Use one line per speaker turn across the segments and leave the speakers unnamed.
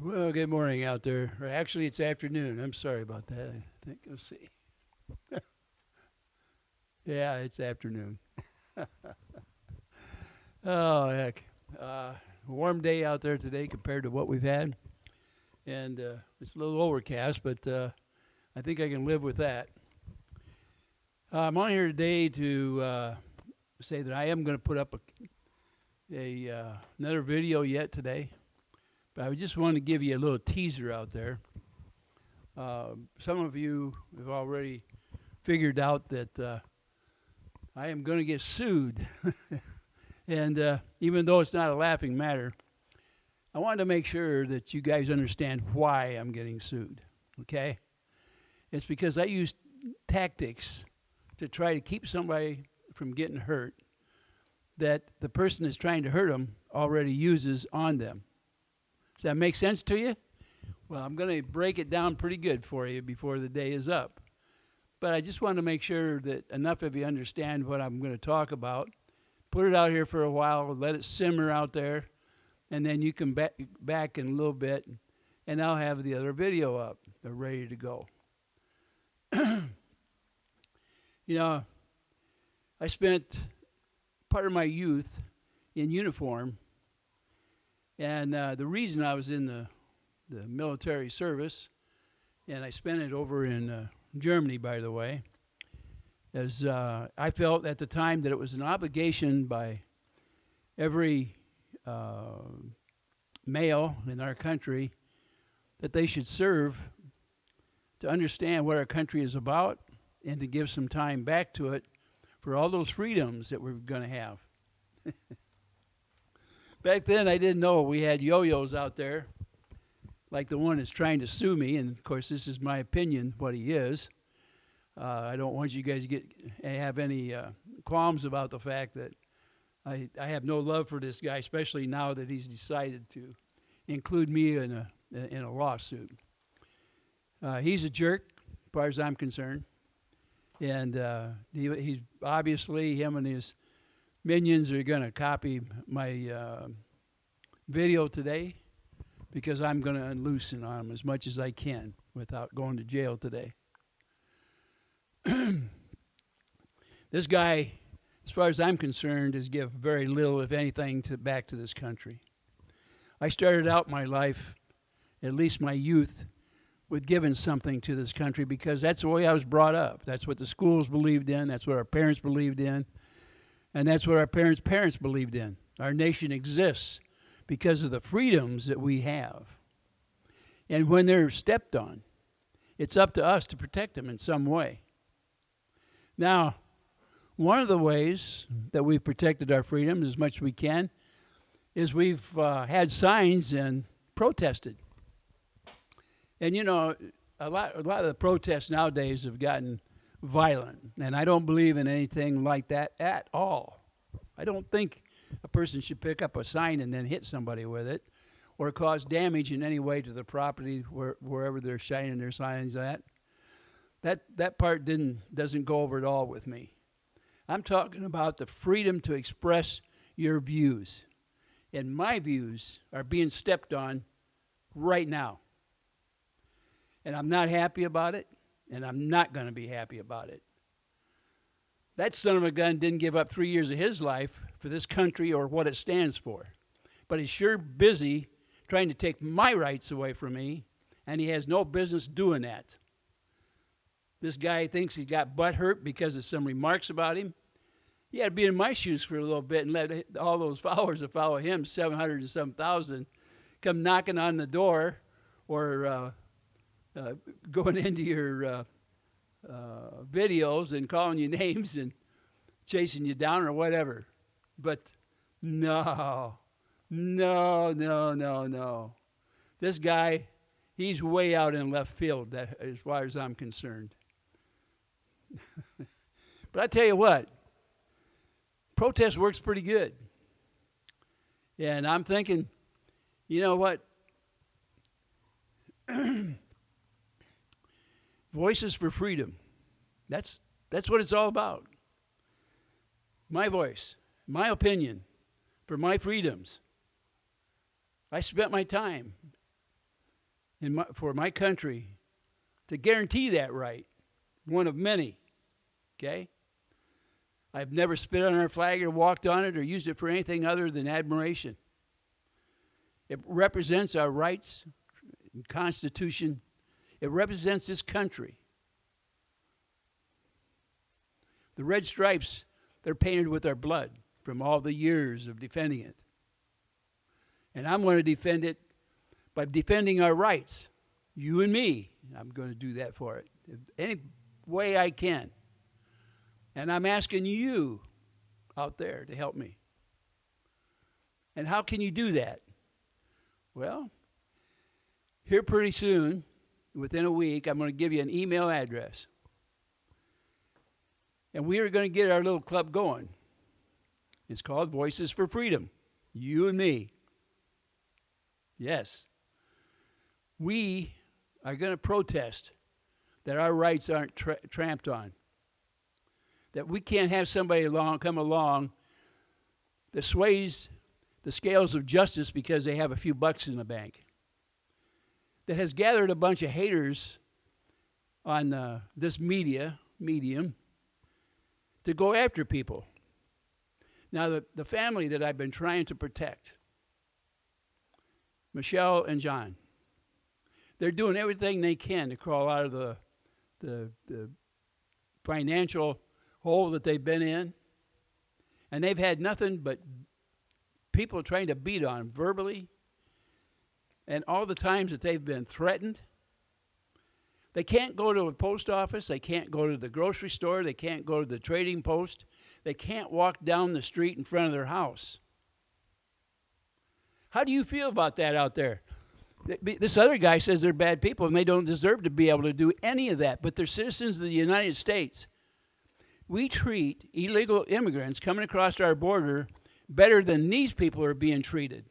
Well, good morning out there. Or actually, it's afternoon. I'm sorry about that. I think. Let's see. Yeah, it's afternoon. Oh, heck. Warm day out there today compared to what we've had. And it's a little overcast, but I think I can live with that. I'm on here today to say that I am going to put up another video yet today. But I just wanted to give you a little teaser out there. Some of you have already figured out that I am going to get sued. And even though it's not a laughing matter, I wanted to make sure that you guys understand why I'm getting sued. Okay? It's because I use tactics to try to keep somebody from getting hurt that the person that's trying to hurt them already uses on them. Does that make sense to you? Well, I'm going to break it down pretty good for you before the day is up. But I just want to make sure that enough of you understand what I'm going to talk about. Put it out here for a while, let it simmer out there, and then you can back in a little bit, and I'll have the other video up. They're ready to go. You know, I spent part of my youth in uniform, and the reason I was in the military service, and I spent it over in Germany, by the way, is I felt at the time that it was an obligation by every male in our country that they should serve to understand what our country is about and to give some time back to it for all those freedoms that we're going to have. Back then, I didn't know we had yo-yos out there, like the one that's trying to sue me, and of course, this is my opinion, what he is. I don't want you guys to have any qualms about the fact that I have no love for this guy, especially now that he's decided to include me in a lawsuit. He's a jerk, as far as I'm concerned, and he's obviously, him and his minions are going to copy my video today because I'm going to unloosen on him as much as I can without going to jail today. This guy, as far as I'm concerned, has given very little, if anything, back to this country. I started out my life, at least my youth, with giving something to this country because that's the way I was brought up. That's what the schools believed in. That's what our parents believed in. And that's what our parents' parents believed in. Our nation exists because of the freedoms that we have. And when they're stepped on, it's up to us to protect them in some way. Now, one of the ways that we've protected our freedom as much as we can is we've had signs and protested. And you know, a lot of the protests nowadays have gotten violent, and I don't believe in anything like that at all. I don't think a person should pick up a sign and then hit somebody with it or cause damage in any way to the property wherever they're shining their signs at. That part doesn't go over at all with me. I'm talking about the freedom to express your views. And my views are being stepped on right now. And I'm not happy about it, and I'm not going to be happy about it. That son of a gun didn't give up 3 years of his life for this country or what it stands for. But he's sure busy trying to take my rights away from me, and he has no business doing that. This guy thinks he got butt hurt because of some remarks about him. He had to be in my shoes for a little bit and let all those followers that follow him, 700 and some thousand, come knocking on the door or going into your videos and calling you names and chasing you down or whatever. But no. This guy, he's way out in left field as far as I'm concerned. But I tell you what, protest works pretty good. And I'm thinking, you know what? Voices for freedom. That's what it's all about. My voice, my opinion, for my freedoms. I spent my time for my country to guarantee that right, one of many, okay? I've never spit on our flag or walked on it or used it for anything other than admiration. It represents our rights and Constitution. It represents this country. The red stripes, they're painted with our blood from all the years of defending it. And I'm going to defend it by defending our rights. You and me, I'm going to do that for it any way I can. And I'm asking you out there to help me. And how can you do that? Well, here pretty soon, within a week, I'm going to give you an email address. And we are going to get our little club going. It's called Voices for Freedom. You and me. Yes. We are going to protest that our rights aren't tramped on. That we can't have somebody come along that sways the scales of justice because they have a few bucks in the bank. That has gathered a bunch of haters on this medium to go after people. Now, the family that I've been trying to protect, Michelle and John, they're doing everything they can to crawl out of the financial hole that they've been in. And they've had nothing but people trying to beat on them verbally. And all the times that they've been threatened. They can't go to a post office. They can't go to the grocery store. They can't go to the trading post. They can't walk down the street in front of their house. How do you feel about that out there? This other guy says they're bad people and they don't deserve to be able to do any of that, but they're citizens of the United States. We treat illegal immigrants coming across our border better than these people are being treated.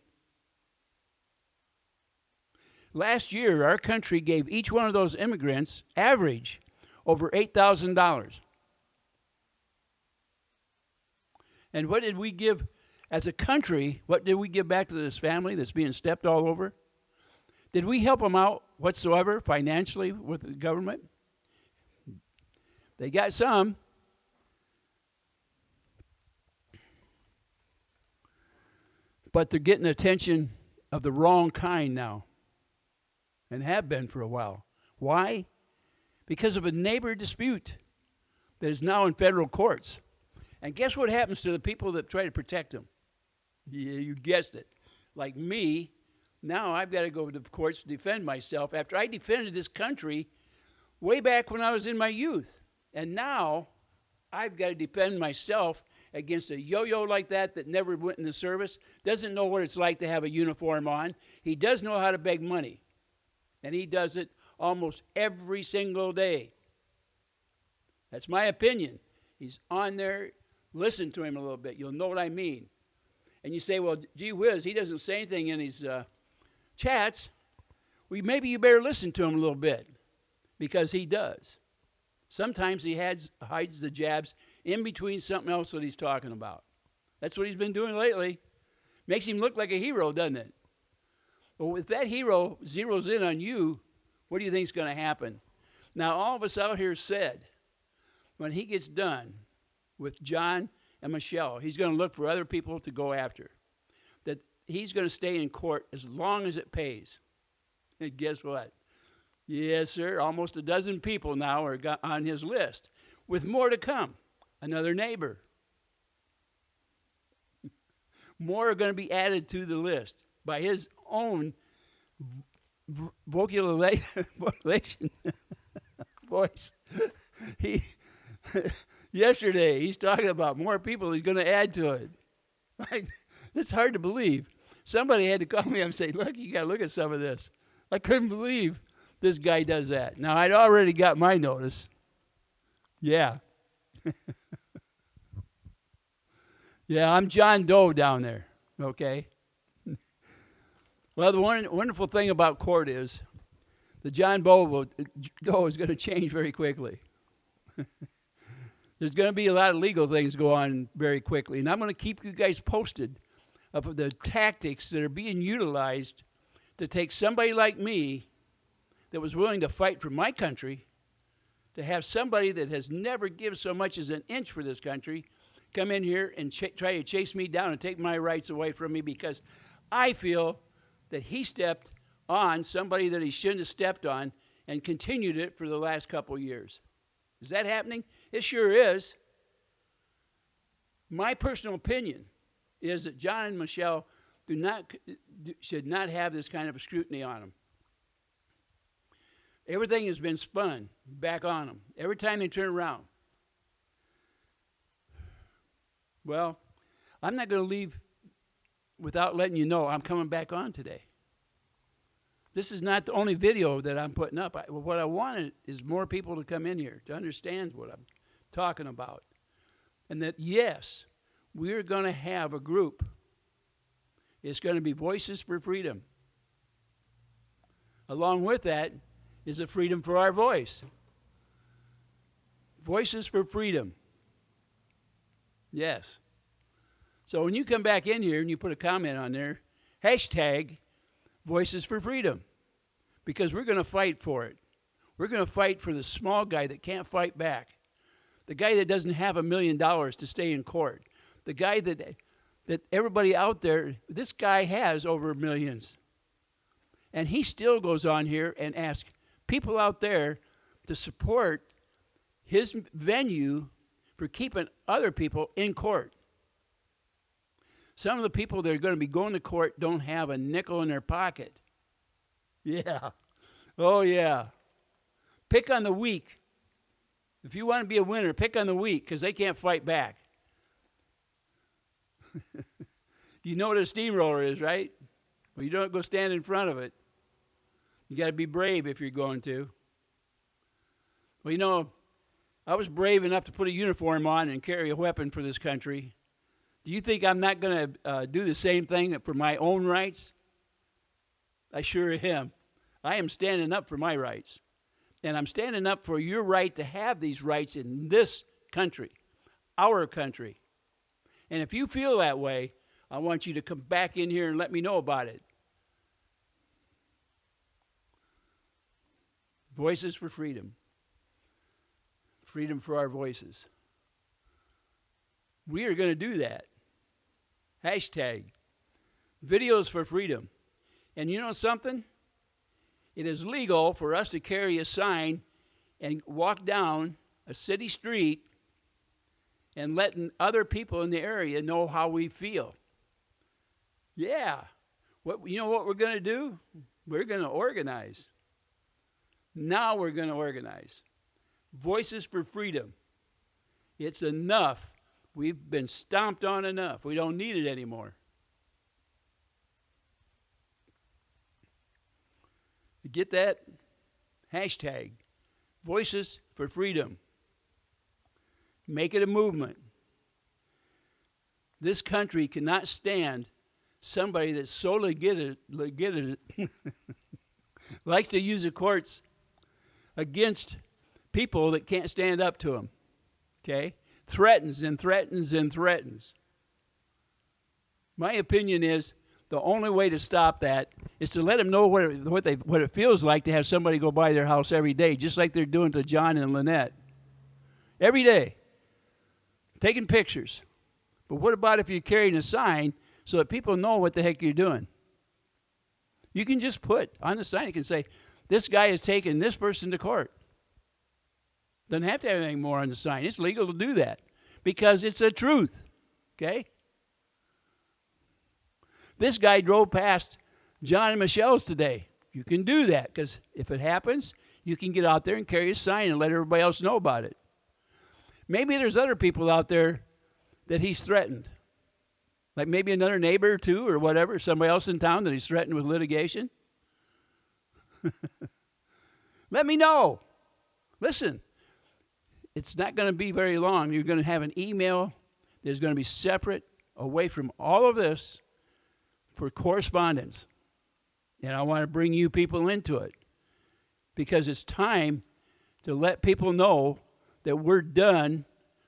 Last year, our country gave each one of those immigrants, average, over $8,000. And what did we give as a country? What did we give back to this family that's being stepped all over? Did we help them out whatsoever financially with the government? They got some. But they're getting attention of the wrong kind now. And have been for a while. Why? Because of a neighbor dispute that is now in federal courts. And guess what happens to the people that try to protect them? Yeah, you guessed it. Like me, now I've got to go to the courts to defend myself after I defended this country way back when I was in my youth. And now I've got to defend myself against a yo-yo like that never went in the service, doesn't know what it's like to have a uniform on. He does know how to beg money. And he does it almost every single day. That's my opinion. He's on there. Listen to him a little bit. You'll know what I mean. And you say, well, gee whiz, he doesn't say anything in his chats. Well, maybe you better listen to him a little bit. Because he does. Sometimes he hides the jabs in between something else that he's talking about. That's what he's been doing lately. Makes him look like a hero, doesn't it? Well, if that hero zeroes in on you, what do you think is going to happen? Now, all of us out here said, when he gets done with John and Michelle, he's going to look for other people to go after. That he's going to stay in court as long as it pays. And guess what? Yes, sir, almost a dozen people now are on his list, with more to come. Another neighbor. More are going to be added to the list by his own vocalization voice. Yesterday, he's talking about more people he's going to add to it. It's hard to believe. Somebody had to call me and say, look, you got to look at some of this. I couldn't believe this guy does that. Now, I'd already got my notice. Yeah. Yeah, I'm John Doe down there, okay? Well, the wonderful thing about court is the John Doe is going to change very quickly. There's going to be a lot of legal things go on very quickly, and I'm going to keep you guys posted of the tactics that are being utilized to take somebody like me that was willing to fight for my country, to have somebody that has never given so much as an inch for this country come in here and try to chase me down and take my rights away from me because I feel that he stepped on somebody that he shouldn't have stepped on and continued it for the last couple years. Is that happening? It sure is. My personal opinion is that John and Michelle should not have this kind of a scrutiny on them. Everything has been spun back on them every time they turn around. Well, I'm not going to leave without letting you know I'm coming back on today. This is not the only video that I'm putting up. What I wanted is more people to come in here to understand what I'm talking about. And that, yes, we're going to have a group. It's going to be Voices for Freedom. Along with that is a freedom for our voice. Voices for Freedom. Yes. So when you come back in here and you put a comment on there, hashtag Voices for Freedom, because we're going to fight for it. We're going to fight for the small guy that can't fight back, the guy that doesn't have $1 million to stay in court, the guy that everybody out there, this guy has over millions. And he still goes on here and asks people out there to support his venue for keeping other people in court. Some of the people that are going to be going to court don't have a nickel in their pocket. Yeah. Oh, yeah. Pick on the weak. If you want to be a winner, pick on the weak because they can't fight back. You know what a steamroller is, right? Well, you don't go stand in front of it. You got to be brave if you're going to. Well, you know, I was brave enough to put a uniform on and carry a weapon for this country. Do you think I'm not going to do the same thing for my own rights? I sure am. I am standing up for my rights. And I'm standing up for your right to have these rights in this country, our country. And if you feel that way, I want you to come back in here and let me know about it. Voices for Freedom. Freedom for our voices. We are going to do that. Hashtag Videos for Freedom. And you know something? It is legal for us to carry a sign and walk down a city street and letting other people in the area know how we feel. Yeah. You know what we're going to do? We're going to organize. Now we're going to organize. Voices for Freedom. It's enough. We've been stomped on enough. We don't need it anymore. You get that? Hashtag Voices for Freedom. Make it a movement. This country cannot stand somebody that's so legitimate likes to use the courts against people that can't stand up to them. Okay? Threatens and threatens and threatens. My opinion is the only way to stop that is to let them know what it feels like to have somebody go by their house every day, just like they're doing to John and Lynette. Every day. Taking pictures. But what about if you're carrying a sign so that people know what the heck you're doing? You can just put on the sign, you can say, this guy is taking this person to court. Doesn't have to have anything more on the sign. It's legal to do that because it's the truth. Okay? This guy drove past John and Michelle's today. You can do that because if it happens, you can get out there and carry a sign and let everybody else know about it. Maybe there's other people out there that he's threatened. Like maybe another neighbor or two or whatever, somebody else in town that he's threatened with litigation. Let me know. Listen, it's not going to be very long. You're going to have an email that's going to be separate away from all of this for correspondence. And I want to bring you people into it because it's time to let people know that we're done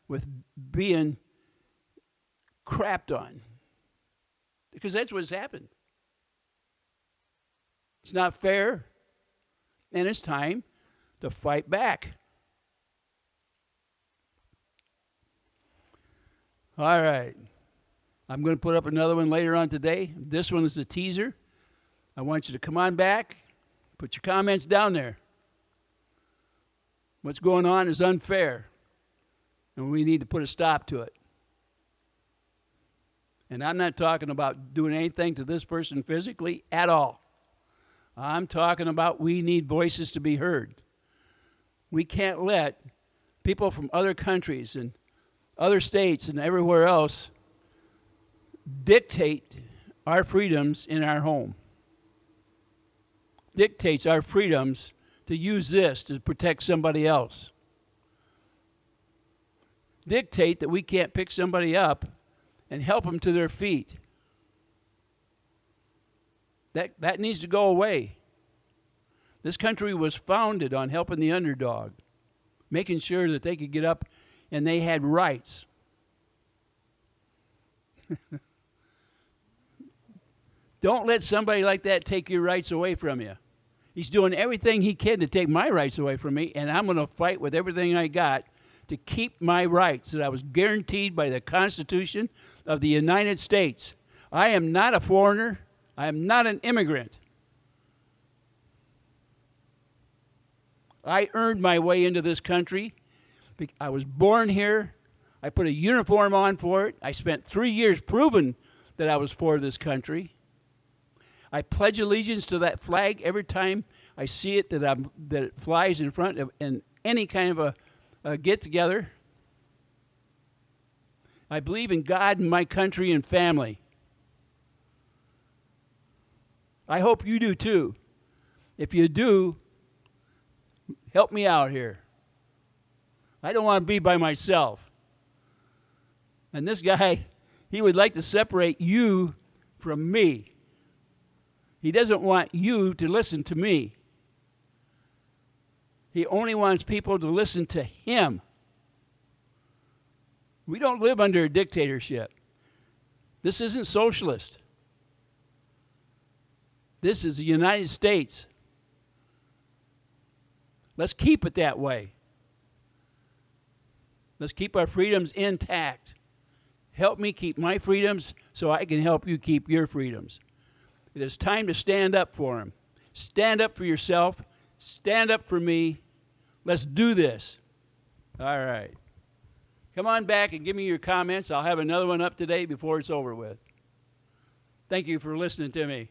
with being crapped on. Because that's what's happened. It's not fair. And it's time to fight back. All right. I'm going to put up another one later on today. This one is a teaser. I want you to come on back. Put your comments down there. What's going on is unfair, and we need to put a stop to it. And I'm not talking about doing anything to this person physically at all. I'm talking about we need voices to be heard. We can't let people from other countries and other states and everywhere else dictate our freedoms in our home. Dictates our freedoms to use this to protect somebody else. Dictate that we can't pick somebody up and help them to their feet. That needs to go away. This country was founded on helping the underdog, making sure that they could get up and they had rights. Don't let somebody like that take your rights away from you. He's doing everything he can to take my rights away from me, and I'm going to fight with everything I got to keep my rights that I was guaranteed by the Constitution of the United States. I am not a foreigner. I am not an immigrant. I earned my way into this country. I was born here. I put a uniform on for it. I spent 3 years proving that I was for this country. I pledge allegiance to that flag every time I see it, that it flies in front of in any kind of a get-together. I believe in God and my country and family. I hope you do too. If you do, help me out here. I don't want to be by myself. And this guy, he would like to separate you from me. He doesn't want you to listen to me. He only wants people to listen to him. We don't live under a dictatorship. This isn't socialist. This is the United States. Let's keep it that way. Let's keep our freedoms intact. Help me keep my freedoms so I can help you keep your freedoms. It is time to stand up for him. Stand up for yourself. Stand up for me. Let's do this. All right. Come on back and give me your comments. I'll have another one up today before it's over with. Thank you for listening to me.